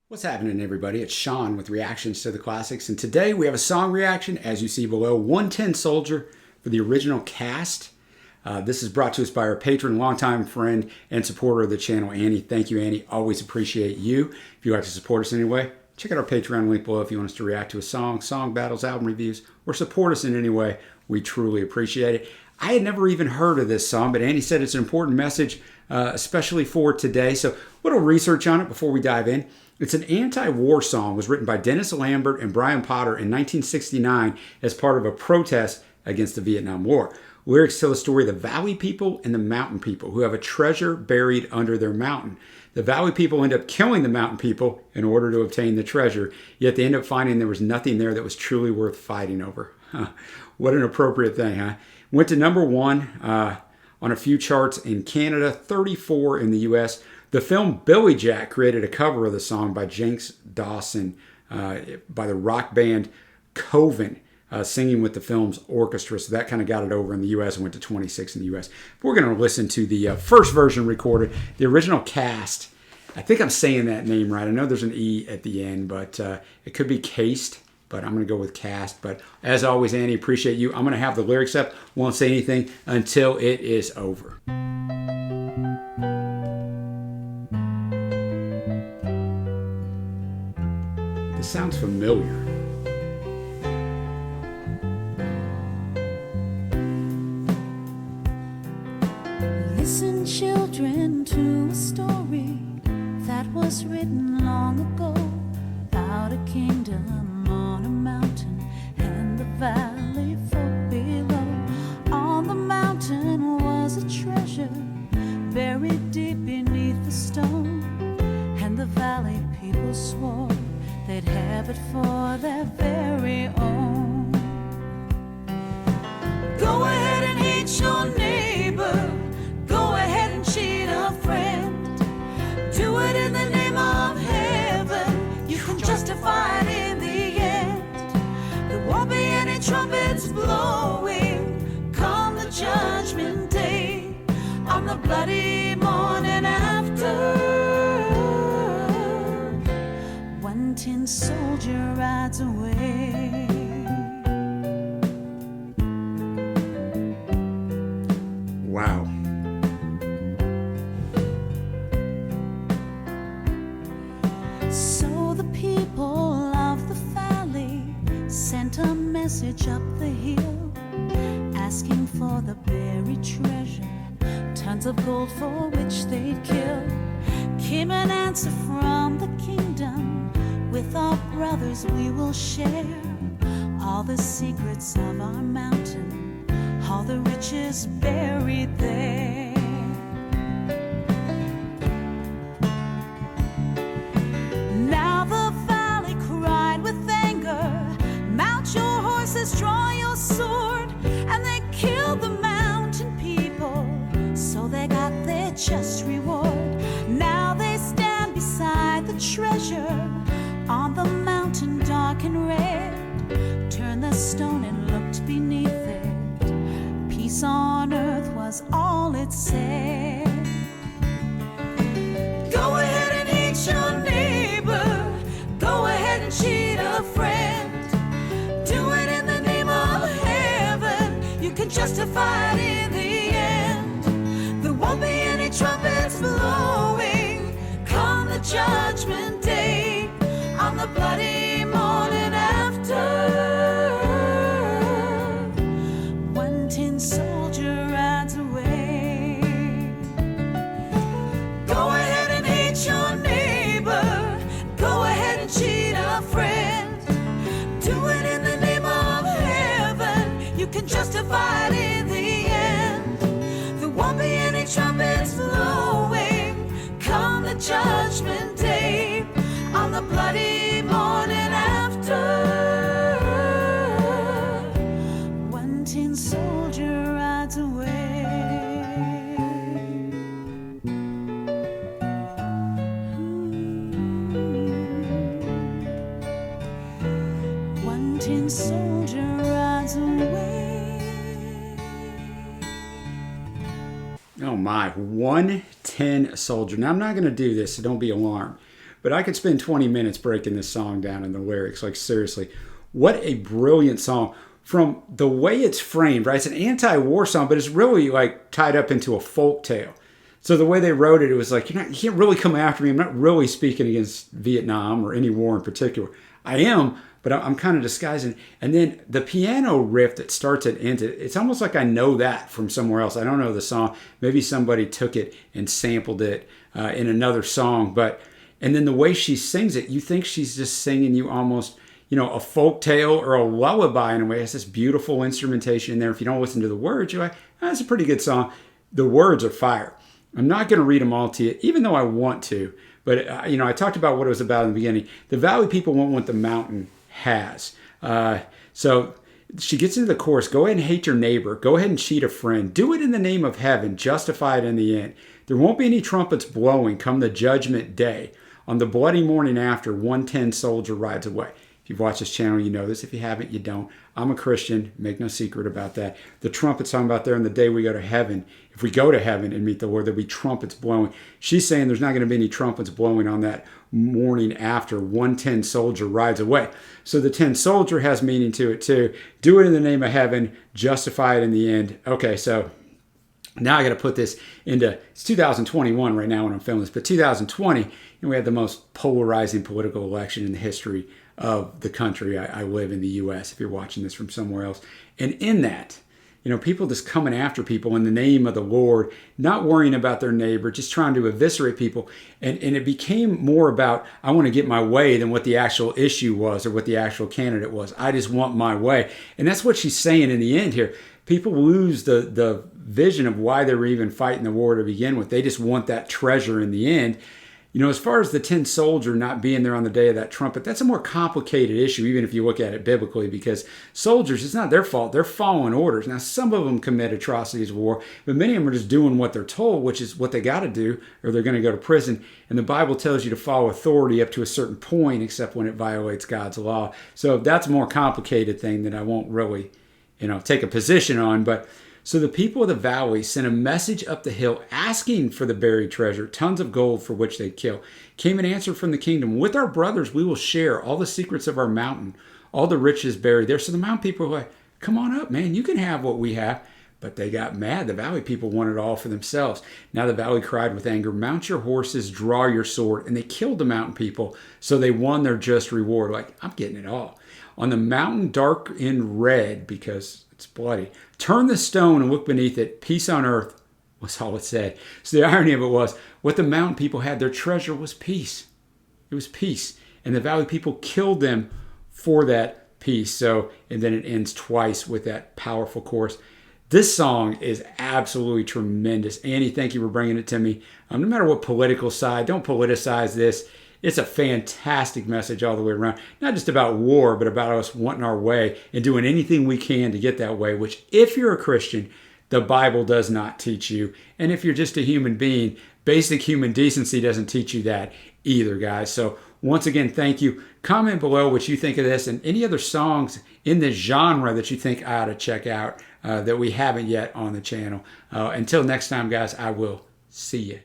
What's happening, everybody? It's Sean with Reactions to the Classics, and today we have a song reaction, as you see below, 110 Soldier for the original Caste. This is brought to us by our patron, longtime friend, and supporter of the channel, Annie. Thank you, Annie. Always appreciate you. If you'd like to support us anyway, check out our Patreon link below if you want us to react to a song battles, album reviews, or support us in any way. We truly appreciate it. I had never even heard of this song, but Annie said it's an important message, especially for today. So a little research on it before we dive in. It's an anti-war song. It was written by Dennis Lambert and Brian Potter in 1969 as part of a protest against the Vietnam War. Lyrics tell the story of the Valley people and the Mountain people who have a treasure buried under their mountain. The Valley people end up killing the Mountain people in order to obtain the treasure, yet they end up finding there was nothing there that was truly worth fighting over. What an appropriate thing, huh? Went to number one on a few charts in Canada, 34 in the U.S. The film Billy Jack created a cover of the song by Jenks Dawson by the rock band Coven, singing with the film's orchestra. So that kind of got it over in the U.S. and went to 26 in the U.S. But we're going to listen to the first version recorded, the original Caste. I think I'm saying that name right. I know there's an E at the end, but it could be Caste. But I'm going to go with Caste. But as always, Annie, appreciate you. I'm going to have the lyrics up. Won't say anything until it is over. This sounds familiar. Listen, children, to a story that was written long ago about a kingdom on a mountain and the valley folk below. On the mountain was a treasure buried deep beneath the stone, and the valley people swore they'd have it for their very own. Go ahead and hate your neighbor, go ahead and cheat a friend, do it in the name of heaven, you can justify it in the end. There won't be any trumpets blowing come the judgment day, on the bloody morning after. Tin soldier rides away. Wow. So the people of the valley sent a message up the hill, asking for the buried treasure, tons of gold for which they'd kill. Came an answer from the kingdom, with our brothers we will share all the secrets of our mountain, all the riches buried there. Now the valley cried with anger, mount your horses, draw your sword, and they killed the mountain people, so they got their just reward. Now they stand beside the treasure on the mountain dark and red, turned the stone and looked beneath it. Peace on earth was all it said. Go ahead and hate your neighbor, go ahead and cheat a friend, do it in the name of heaven, you can justify it in the end. There won't be any trumpets blowing come the judgment day, on the bloody morning after. One tin soldier rides away. Go ahead and hate your neighbor, go ahead and cheat a friend, do it in the name of heaven, you can justify it in the end. There won't be any trumpets blowing come the judgment day, on the bloody morning after. One tin soldier rides away. One tin soldier rides away. Oh my, 110 Soldier. Now I'm not going to do this, so don't be alarmed. but I could spend 20 minutes breaking this song down in the lyrics. Like, seriously, what a brilliant song. From the way it's framed, right? It's an anti-war song, but it's really like tied up into a folk tale. So the way they wrote it, it was like, you can't really come after me. I'm not really speaking against Vietnam or any war in particular. I am, but I'm kind of disguising. And then the piano riff that starts and ends it, it's almost like I know that from somewhere else. I don't know the song. Maybe somebody took it and sampled it in another song. And then the way she sings it, you think she's just singing you almost, a folk tale or a lullaby in a way. It has this beautiful instrumentation in there. If you don't listen to the words, you're like, that's a pretty good song. The words are fire. I'm not going to read them all to you, even though I want to. But, I talked about what it was about in the beginning. The valley people want what the mountain has. So she gets into the chorus. Go ahead and hate your neighbor. Go ahead and cheat a friend. Do it in the name of heaven. Justify it in the end. There won't be any trumpets blowing come the judgment day. On the bloody morning after, 110 soldier rides away. If you've watched this channel, you know this. If you haven't, you don't. I'm a Christian. Make no secret about that. The trumpets talking about there in the day we go to heaven. If we go to heaven and meet the Lord, there'll be trumpets blowing. She's saying there's not going to be any trumpets blowing on that morning after 110 soldier rides away. So the 10 soldier has meaning to it too. Do it in the name of heaven. Justify it in the end. Okay, so now I got to put this into, it's 2021 right now when I'm filming this, but 2020, and we had the most polarizing political election in the history of the country. I live in the U.S. if you're watching this from somewhere else. And in that, people just coming after people in the name of the Lord, not worrying about their neighbor, just trying to eviscerate people. And it became more about, I want to get my way than what the actual issue was or what the actual candidate was. I just want my way. And that's what she's saying in the end here. People lose the vision of why they were even fighting the war to begin with. They just want that treasure in the end. As far as the 10 soldier not being there on the day of that trumpet, that's a more complicated issue, even if you look at it biblically, because soldiers, it's not their fault. They're following orders. Now, some of them commit atrocities of war, but many of them are just doing what they're told, which is what they got to do, or they're going to go to prison. And the Bible tells you to follow authority up to a certain point, except when it violates God's law. So that's a more complicated thing that I won't really, take a position on. But so the people of the valley sent a message up the hill asking for the buried treasure, tons of gold for which they'd kill. Came an answer from the kingdom. With our brothers, we will share all the secrets of our mountain, all the riches buried there. So the mountain people were like, come on up, man. You can have what we have. But they got mad. The valley people wanted it all for themselves. Now the valley cried with anger, mount your horses, draw your sword. And they killed the mountain people. So they won their just reward. Like, I'm getting it all. On the mountain dark in red, because it's bloody, turn the stone and look beneath it. Peace on earth was all it said. So the irony of it was, what the mountain people had, their treasure was peace. It was peace. And the valley people killed them for that peace. So, and then it ends twice with that powerful chorus. This song is absolutely tremendous. Annie, thank you for bringing it to me. No matter what political side, don't politicize this. It's a fantastic message all the way around. Not just about war, but about us wanting our way and doing anything we can to get that way, which if you're a Christian, the Bible does not teach you. And if you're just a human being, basic human decency doesn't teach you that either, guys. So once again, thank you. Comment below what you think of this and any other songs in this genre that you think I ought to check out that we haven't yet on the channel. Until next time, guys, I will see you.